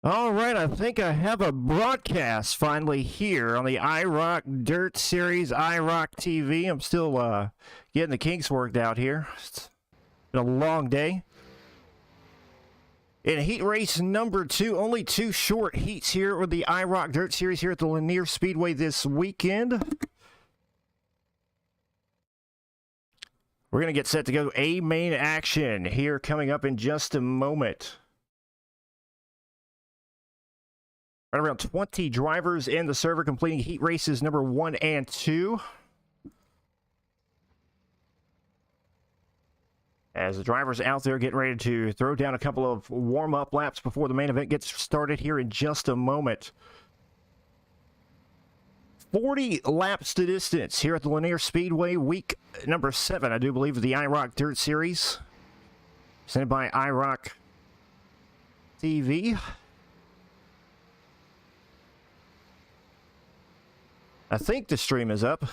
All right, I think I have a broadcast finally here on the IROC Dirt Series, IROC TV. I'm still getting the kinks worked out here. It's been a long day. In heat race number 2, only 2 short heats here with the IROC Dirt Series here at the Lanier Speedway this weekend. We're going to get set to go A main action here coming up in just a moment. Right around 20 drivers in the server completing heat races number 1 and 2. As the drivers out there getting ready to throw down a couple of warm-up laps before the main event gets started here in just a moment. 40 laps to distance here at the Lanier Speedway, week number 7, I do believe, of the IROC Dirt Series. Presented by IROC TV. I think the stream is up.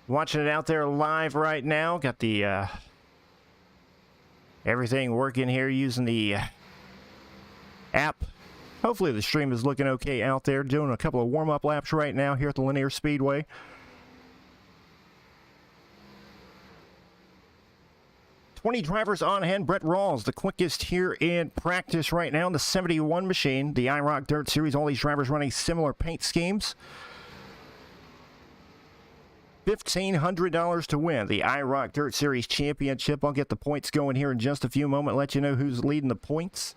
Watching it out there live right now. Got the everything working here using the app. Hopefully the stream is looking okay out there. Doing a couple of warm-up laps right now here at the Lanier Speedway. $20 drivers on hand. Brett Rawls, the quickest here in practice right now in the 71 machine. The IROC Dirt Series, all these drivers running similar paint schemes. $1,500 to win the IROC Dirt Series Championship. I'll get the points going here in just a few moments, let you know who's leading the points.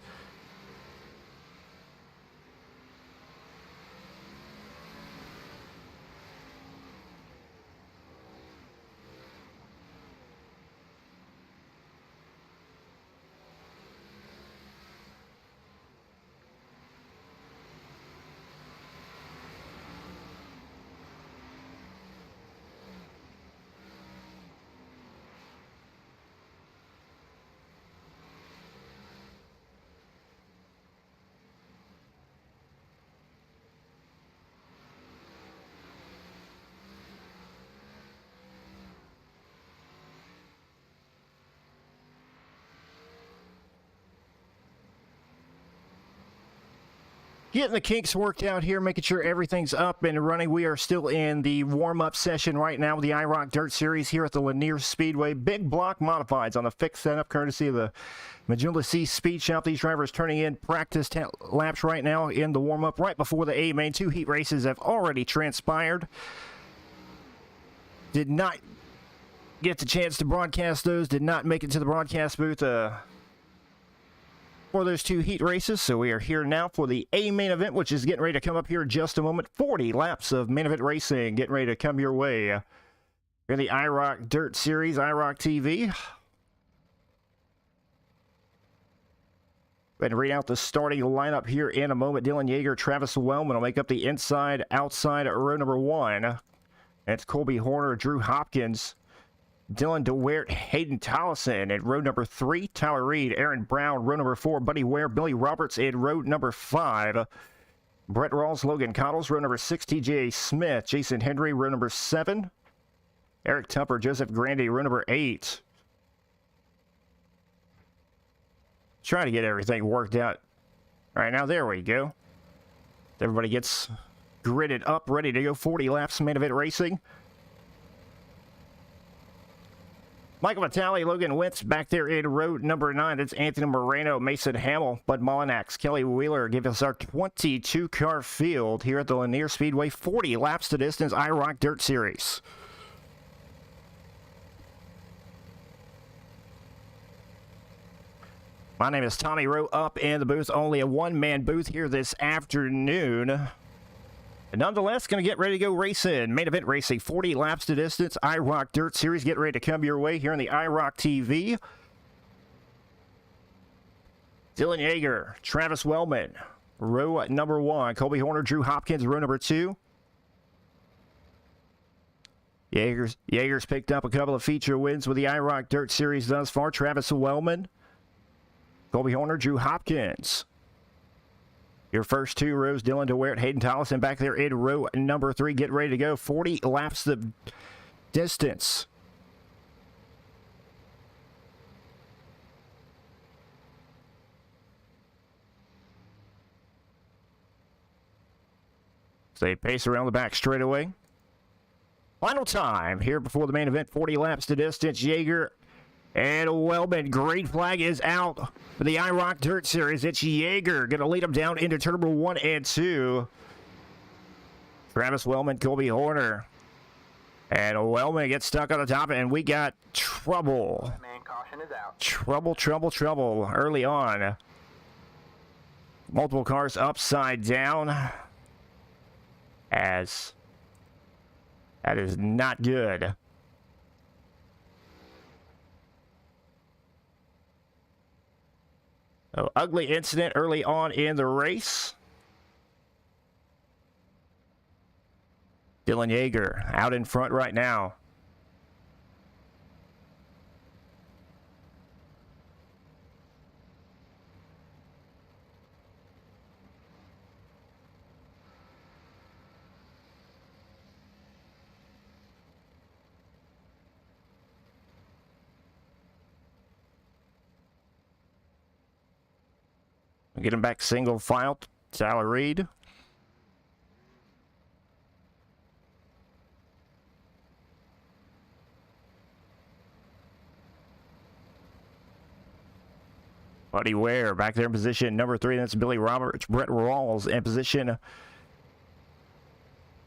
Getting the kinks worked out here, making sure everything's up and running. We are still in the warm-up session right now with the IROC Dirt Series here at the Lanier Speedway. Big block modifieds on the fixed setup, courtesy of the Magilla C Speed Shop. These drivers turning in practice laps right now in the warm-up right before the A main. 2 heat races have already transpired. Did not get the chance to broadcast those. Did not make it to the broadcast booth for those 2 heat races. So we are here now for the A main event, which is getting ready to come up here in just a moment. 40 laps of main event racing getting ready to come your way in the IROC Dirt Series, IROC TV. Go ahead and read out the starting lineup here in a moment. Dylan Yeager, Travis Wellman will make up the inside, outside row number 1. That's Colby Horner, Drew Hopkins, Dylan DeWert, Hayden Tollison in row number 3. Tyler Reed, Aaron Brown, row number 4. Buddy Ware, Billy Roberts in row number 5. Brett Rawls, Logan Cottles, row number 6. TJ Smith, Jason Henry, row number 7. Eric Tupper, Joseph Grandy, row number 8. Trying to get everything worked out. All right, now there we go. Everybody gets gridded up, ready to go. 40 laps main event racing. Michael Vitale, Logan Wentz back there in row number 9. That's Anthony Moreno, Mason Hamill, Bud Mullinax, Kelly Wheeler. Give us our 22-car field here at the Lanier Speedway. 40 laps to distance, IROC Dirt Series. My name is Tommy Rowe, up in the booth. Only a one-man booth here this afternoon. And nonetheless, going to get ready to go racing. Main event racing, 40 laps to distance. IROC Dirt Series, get ready to come your way here on the IROC TV. Dylan Yeager, Travis Wellman, row number 1. Colby Horner, Drew Hopkins, row number 2. Yeager's picked up a couple of feature wins with the IROC Dirt Series thus far. Travis Wellman, Colby Horner, Drew Hopkins. Your first 2 rows, Dylan DeWert, Hayden Tollison back there in row number 3. Get ready to go. 40 laps of distance So they pace around the back straightaway. Final time here before the main event, 40 laps to distance. Yeager and Wellman. Green flag is out for the IROC Dirt Series. It's Yeager going to lead them down into turn number 1 and 2. Travis Wellman, Colby Horner. And Wellman gets stuck on the top, and we got trouble. Man, caution is out. Trouble early on. Multiple cars upside down. As that is not good. So, ugly incident early on in the race. Dylan Yeager out in front right now. Get him back single file. Tyler Reed. Buddy Ware back there in position number 3. That's Billy Roberts. Brett Rawls in position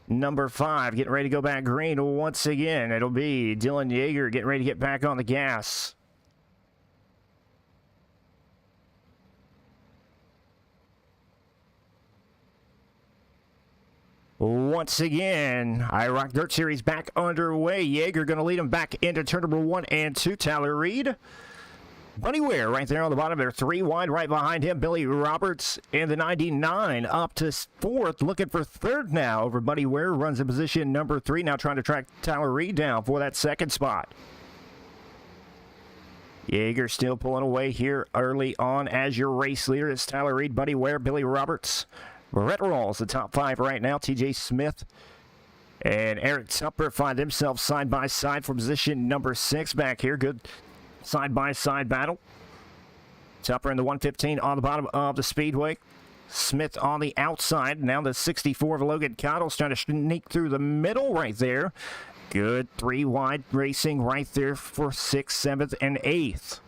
number 5. Getting ready to go back green once again. It'll be Dylan Yeager getting ready to get back on the gas. Once again, IROC Dirt Series back underway. Yeager going to lead him back into turn number 1 and 2. Tyler Reed. Buddy Ware right there on the bottom. They're 3 wide right behind him. Billy Roberts in the 99 up to 4th. Looking for 3rd now over Buddy Ware. Runs in position number 3. Now trying to track Tyler Reed down for that 2nd spot. Yeager still pulling away here early on as your race leader. It's Tyler Reed, Buddy Ware, Billy Roberts. Brett Rawls, the top 5 right now. TJ Smith and Eric Tupper find themselves side by side for position number 6 back here. Good side-by-side battle. Tupper in the 115 on the bottom of the speedway. Smith on the outside. Now the 64 of Logan Cottle's trying to sneak through the middle right there. Good 3 wide racing right there for 6th, 7th, and 8th.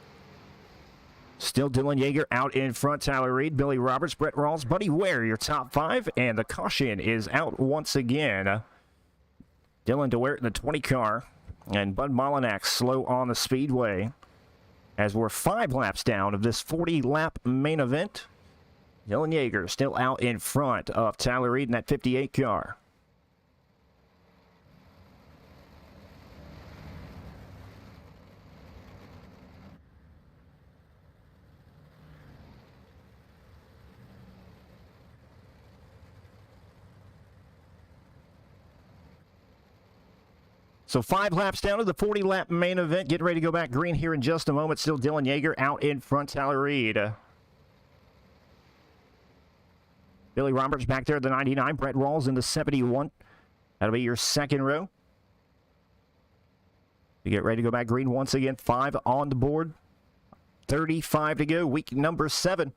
Still Dylan Yeager out in front. Tyler Reed, Billy Roberts, Brett Rawls, Buddy Ware, your top 5. And the caution is out once again. Dylan DeWert in the 20 car. And Bud Molinak slow on the speedway. As we're 5 laps down of this 40-lap main event. Dylan Yeager still out in front of Tyler Reed in that 58 car. So 5 laps down to the 40-lap main event. Getting ready to go back green here in just a moment. Still Dylan Yeager out in front. Tyler Reed. Billy Roberts back there at the 99. Brett Rawls in the 71. That'll be your 2nd row. You get ready to go back green once again. 5 on the board. 35 to go. Week number 7.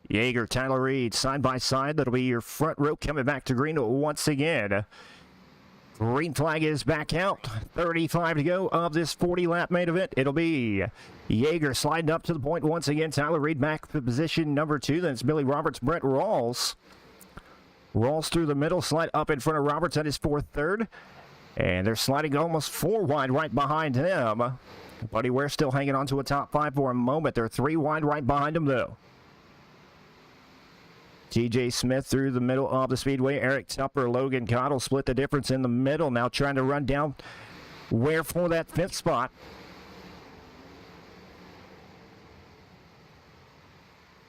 Yeager, Tyler Reed, side by side. That'll be your front row coming back to green once again. Green flag is back out. 35 to go of this 40-lap main event. It'll be Yeager sliding up to the point once again. Tyler Reed back to position number 2. Then it's Billy Roberts, Brett Rawls. Rawls through the middle, slide up in front of Roberts at his 4th, 3rd. And they're sliding almost 4 wide right behind him. Buddy Ware still hanging on to a top 5 for a moment. They're 3 wide right behind him, though. TJ Smith through the middle of the speedway. Eric Tupper, Logan Cottle split the difference in the middle. Now trying to run down Ware for that 5th spot.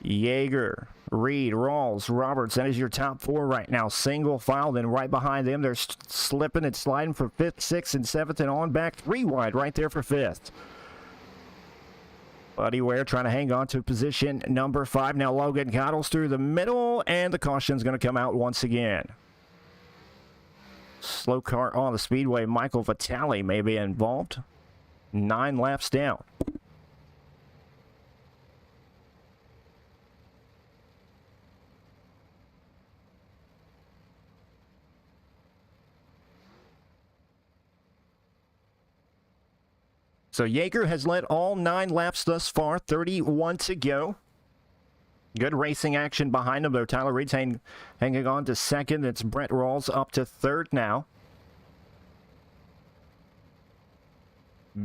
Yeager, Reed, Rawls, Roberts. That is your top 4 right now. Single file. Then right behind them, they're slipping and sliding for 5th, 6th, and 7th, and on back 3 wide right there for 5th. Buddy Ware trying to hang on to position number 5. Now Logan Cottles through the middle, and the caution's going to come out once again. Slow car on the speedway. Michael Vitale may be involved. 9 laps down. So Yeager has led all 9 laps thus far, 31 to go. Good racing action behind him, though. Tyler Reed's hanging on to second. It's Brett Rawls up to third now.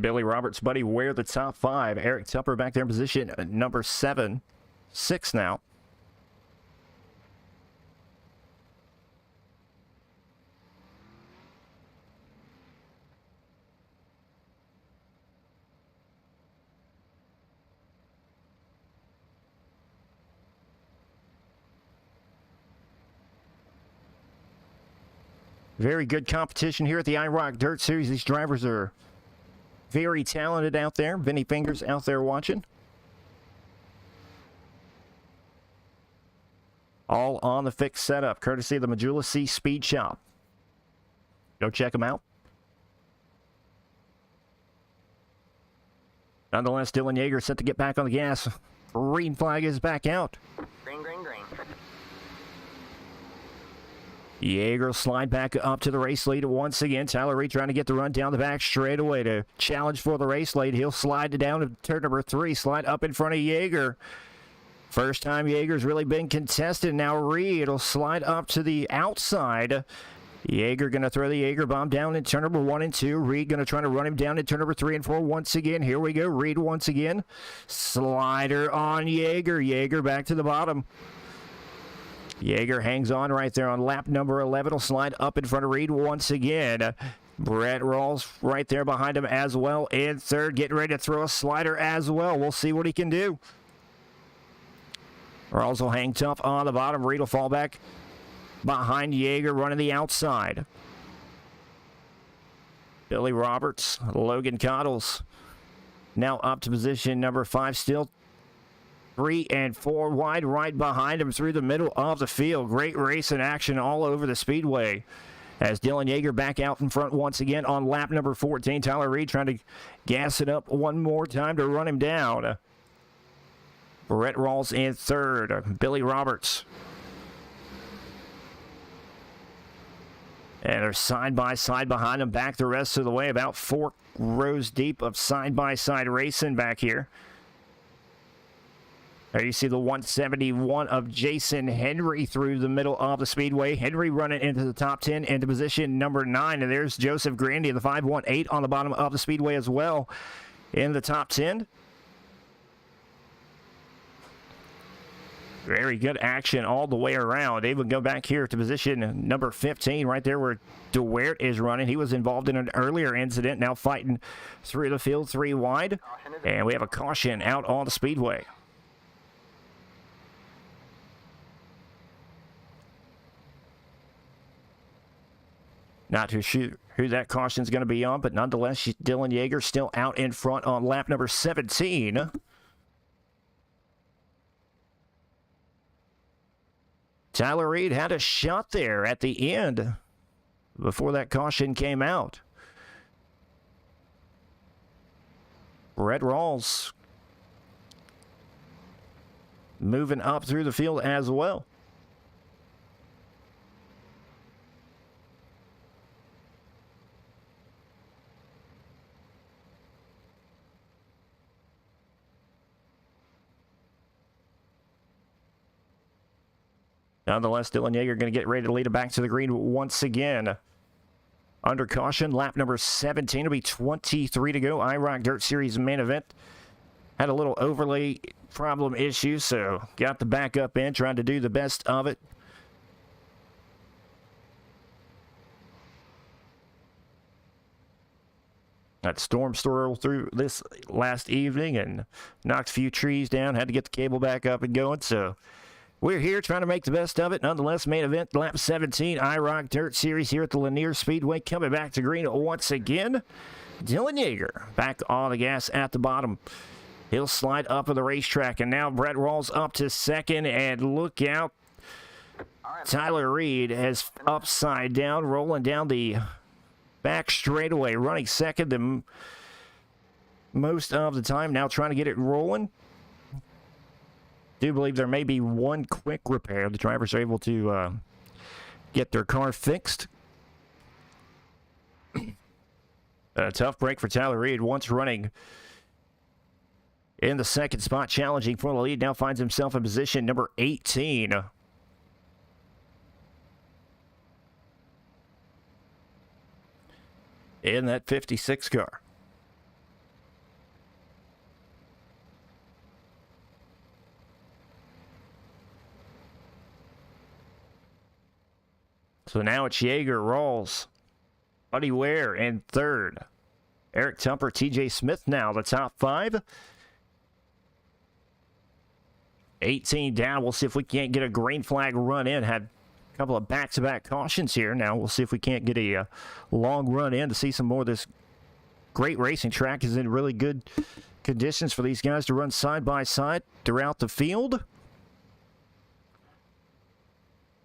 Billy Roberts, Buddy Ware, the top 5. Eric Tupper back there in position number 7. 6 now. Very good competition here at the IROC Dirt Series. These drivers are very talented out there. Vinny Fingers out there watching. All on the fixed setup, courtesy of the Majula C Speed Shop. Go check them out. Nonetheless, Dylan Yeager set to get back on the gas. Green flag is back out. Green, green, green. Yeager will slide back up to the race lead once again. Tyler Reed trying to get the run down the back straightaway to challenge for the race lead. He'll slide down to turn number 3, slide up in front of Yeager. First time Yeager's really been contested. Now Reed will slide up to the outside. Yeager going to throw the Yeager bomb down in turn number 1 and 2. Reed going to try to run him down in turn number 3 and 4 once again. Here we go. Reed once again. Slider on Yeager. Yeager back to the bottom. Yeager hangs on right there on lap number 11. Will slide up in front of Reed once again. Brett Rawls right there behind him as well in third. Getting ready to throw a slider as well. We'll see what he can do. Rawls will hang tough on the bottom. Reed will fall back behind Yeager, running the outside. Billy Roberts, Logan Cottles now up to position number 5, still 3 and 4 wide right behind him through the middle of the field. Great racing action all over the speedway as Dylan Yeager back out in front once again on lap number 14. Tyler Reed trying to gas it up one more time to run him down. Brett Rawls in third. Billy Roberts. And they're side by side behind him back the rest of the way. About 4 rows deep of side by side racing back here. There you see the 171 of Jason Henry through the middle of the speedway. Henry running into the top 10 into position number 9. And there's Joseph Grandy, the 518 on the bottom of the speedway as well in the top 10. Very good action all the way around. They would go back here to position number 15 right there where DeWert is running. He was involved in an earlier incident, now fighting through the field 3 wide. And we have a caution out on the speedway. Not too sure who that caution is going to be on, but nonetheless, Dylan Yeager still out in front on lap number 17. Tyler Reed had a shot there at the end before that caution came out. Brett Rawls moving up through the field as well. Nonetheless, Dylan Yeager going to get ready to lead it back to the green once again. Under caution, lap number 17 will be 23 to go. IROC Dirt Series main event. Had a little overlay problem issue, so got the backup in, trying to do the best of it. That storm stormed through this last evening and knocked a few trees down. Had to get the cable back up and going, so we're here trying to make the best of it. Nonetheless, main event, lap 17, IROC Dirt Series here at the Lanier Speedway. Coming back to green once again. Dylan Yeager back on the gas at the bottom. He'll slide up of the racetrack, and now Brett Rawls up to second, and look out. Tyler Reed has upside down, rolling down the back straightaway, running second most of the time, now trying to get it rolling. Do believe there may be one quick repair. The drivers are able to get their car fixed. A tough break for Tyler Reed, once running in the second spot, challenging for the lead. Now finds himself in position number 18. In that 56 car. So now it's Yeager, Rawls, Buddy Ware in third. Eric Tumper, TJ Smith now the top five. 18 down. We'll see if we can't get a green flag run in. Had a couple of back-to-back cautions here. Now we'll see if we can't get a long run in to see some more of this great racing. Track is in really good conditions for these guys to run side by side throughout the field.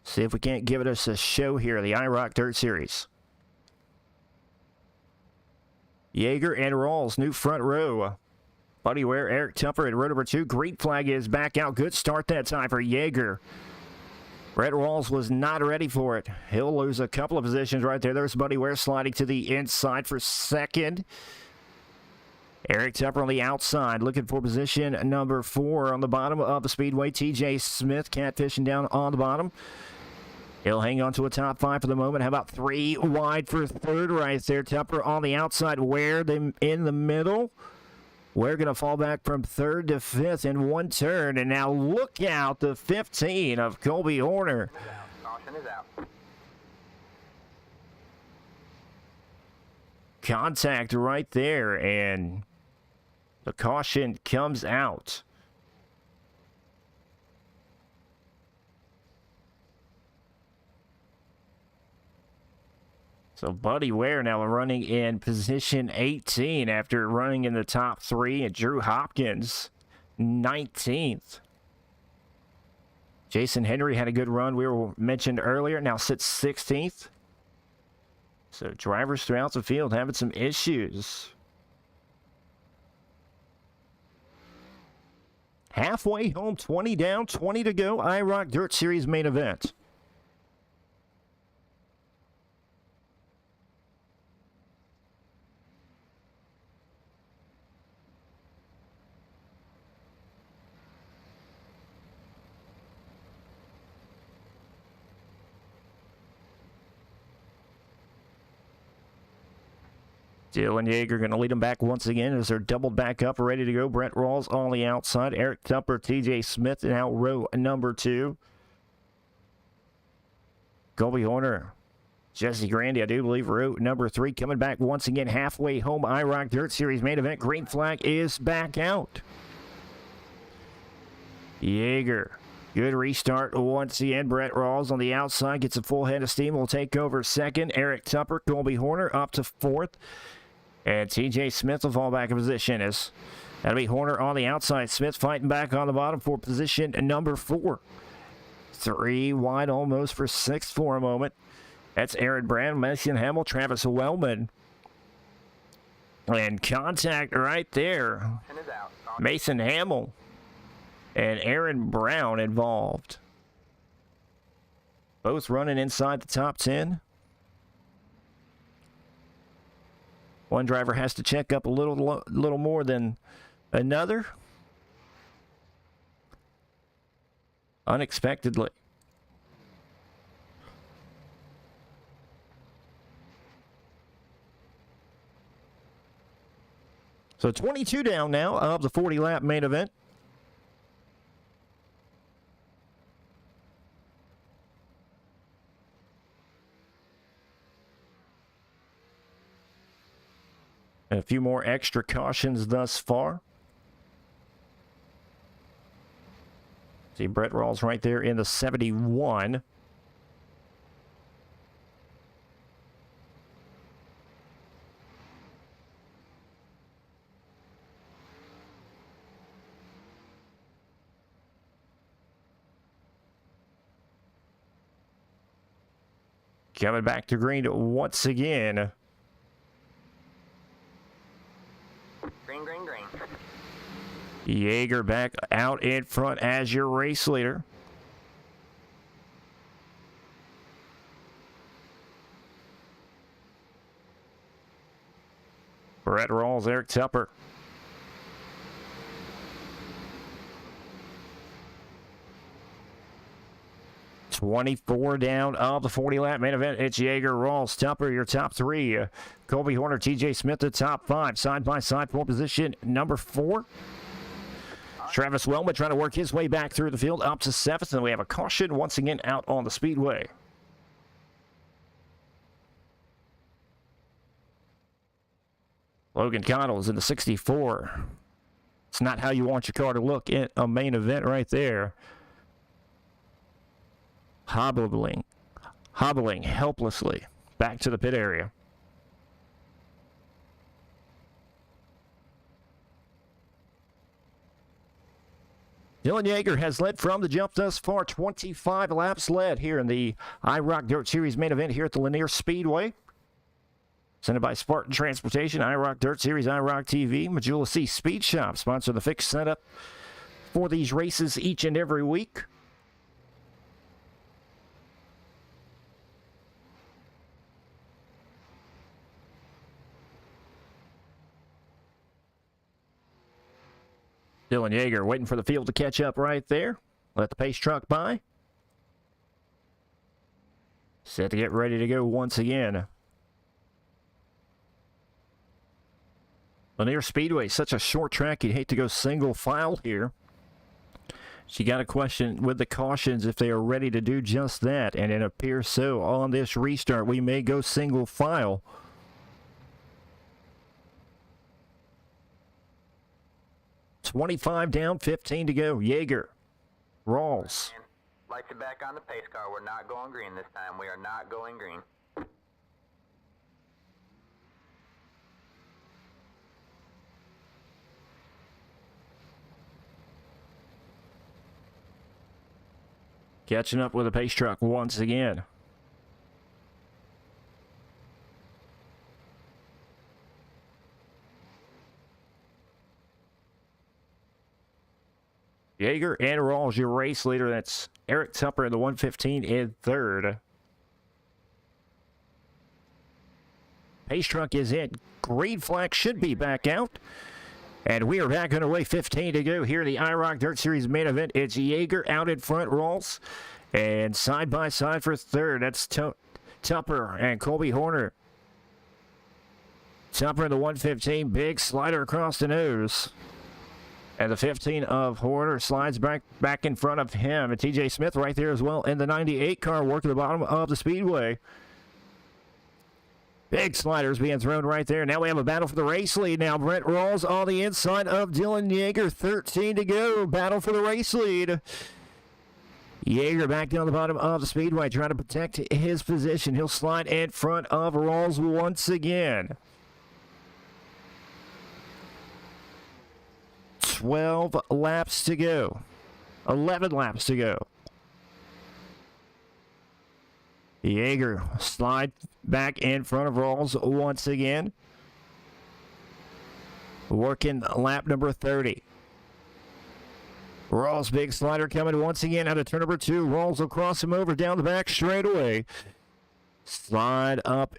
See if we can't give it us a show here, the IROC Dirt Series. Yeager and Rawls, new front row. Buddy Ware, Eric Tumper in row number 2. Green flag is back out. Good start that time for Yeager. Brett Rawls was not ready for it. He'll lose a couple of positions right there. There's Buddy Ware sliding to the inside for second. Eric Tumper on the outside, looking for position number 4 on the bottom of the speedway. TJ Smith catfishing down on the bottom. He'll hang on to a top 5 for the moment. How about 3 wide for third right there? Tumper on the outside. Ware them in the middle. We're going to fall back from 3rd to 5th in one turn. And now look out, the 15 of Colby Horner. Caution is out. Contact right there, and the caution comes out. So Buddy Ware now running in position 18 after running in the top 3, and Drew Hopkins 19th. Jason Henry had a good run, we were mentioned earlier, now sits 16th. So drivers throughout the field having some issues. Halfway home, 20 down, 20 to go. IROC Dirt Series main event. Dylan Yeager going to lead them back once again as they're doubled back up, ready to go. Brett Rawls on the outside. Eric Tumper, TJ Smith now row number 2. Colby Horner, Jesse Grandy, I do believe, row number 3. Coming back once again, halfway home. IROC Dirt Series main event. Green flag is back out. Yeager. Good restart once again. Brett Rawls on the outside gets a full head of steam. Will take over second. Eric Tumper, Colby Horner up to 4th. And TJ Smith will fall back in position as that'll be Horner on the outside. Smith fighting back on the bottom for position number 4. 3 wide almost for 6th for a moment. That's Aaron Brand, Mason Hamill, Travis Wellman. And contact right there. Mason Hamill and Aaron Brown involved. Both running inside the top 10. One driver has to check up a little more than another. Unexpectedly. So 22 down now of the 40-lap main event. And a few more extra cautions thus far. See Brett Rawls right there in the 71. Coming back to green once again. Green, green, green. Yeager back out in front as your race leader. Brett Rawls, Eric Tupper. $24 down of the 40-lap main event. It's Yeager, Rawls, Tupper, your top three. Colby Horner, TJ Smith, the top five. Side by side for position number 4. Travis Wellman trying to work his way back through the field up to 7th. And we have a caution once again out on the speedway. Logan Connell's in the 64. It's not how you want your car to look in a main event right there. Hobbling helplessly back to the pit area. Dylan Yeager has led from the jump thus far. 25 laps led here in the IROC Dirt Series main event here at the Lanier Speedway. Presented by Spartan Transportation, IROC Dirt Series, IROC TV, Majula C Speed Shop sponsor the fixed setup for these races each and every week. Dylan Yeager waiting for the field to catch up right there. Let the pace truck by. Set to get ready to go once again. Lanier Speedway, such a short track, you'd hate to go single file here. So you got to question with the cautions if they are ready to do just that, and it appears so. On this restart, we may go single file. $25 down, 15 to go. Yeager, Rawls. Lights are back on the pace car. We're not going green this time. We are not going green. Catching up with the pace truck once again. Yeager and Rawls, your race leader. That's Eric Tupper in the 115 in third. Pace truck is in. Green flag should be back out. And we are back underway. 15 to go here in the IROC Dirt Series main event. It's Yeager out in front, Rawls. And side by side for third. That's Tupper and Colby Horner. Tupper in the 115. Big slider across the nose. And the 15 of Horner slides back in front of him. And TJ Smith right there as well in the 98 car working the bottom of the speedway. Big sliders being thrown right there. Now we have a battle for the race lead. Now Brent Rawls on the inside of Dylan Yeager. 13 to go. Battle for the race lead. Yeager back down the bottom of the speedway trying to protect his position. He'll slide in front of Rawls once again. 12 laps to go. 11 laps to go. Yeager slide back in front of Rawls once again. Working lap number 30. Rawls big slider coming once again out of turn number 2. Rawls will cross him over down the back straightaway. Slide up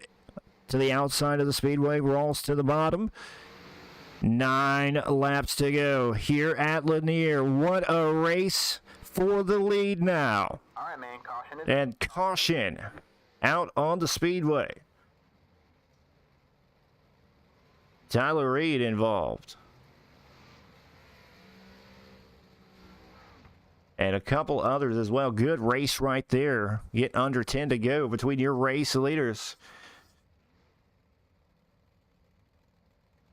to the outside of the speedway. Rawls to the bottom. 9 laps to go here at Lanier. What a race for the lead now. All right, man. Caution. And caution out on the speedway. Tyler Reed involved. And a couple others as well. Good race right there. Get under 10 to go between your race leaders.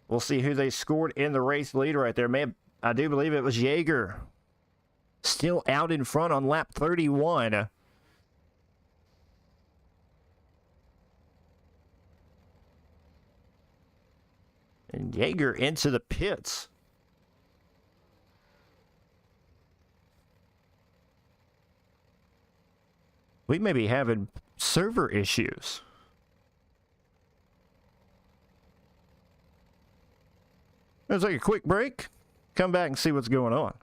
We'll see who they scored in the race lead right there. Man, I do believe it was Yeager. Still out in front on lap 31. And Yeager into the pits. We may be having server issues. Let's take a quick break. Come back and see what's going on.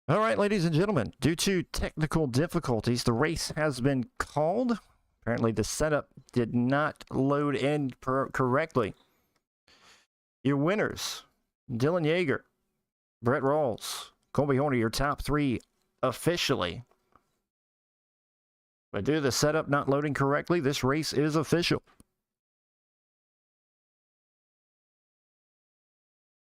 All right, ladies and gentlemen, due to technical difficulties, the race has been called. Apparently, the setup did not load in correctly. Your winners, Dylan Yeager, Brett Rawls, Colby Horner, your top three officially. But due to the setup not loading correctly, this race is official.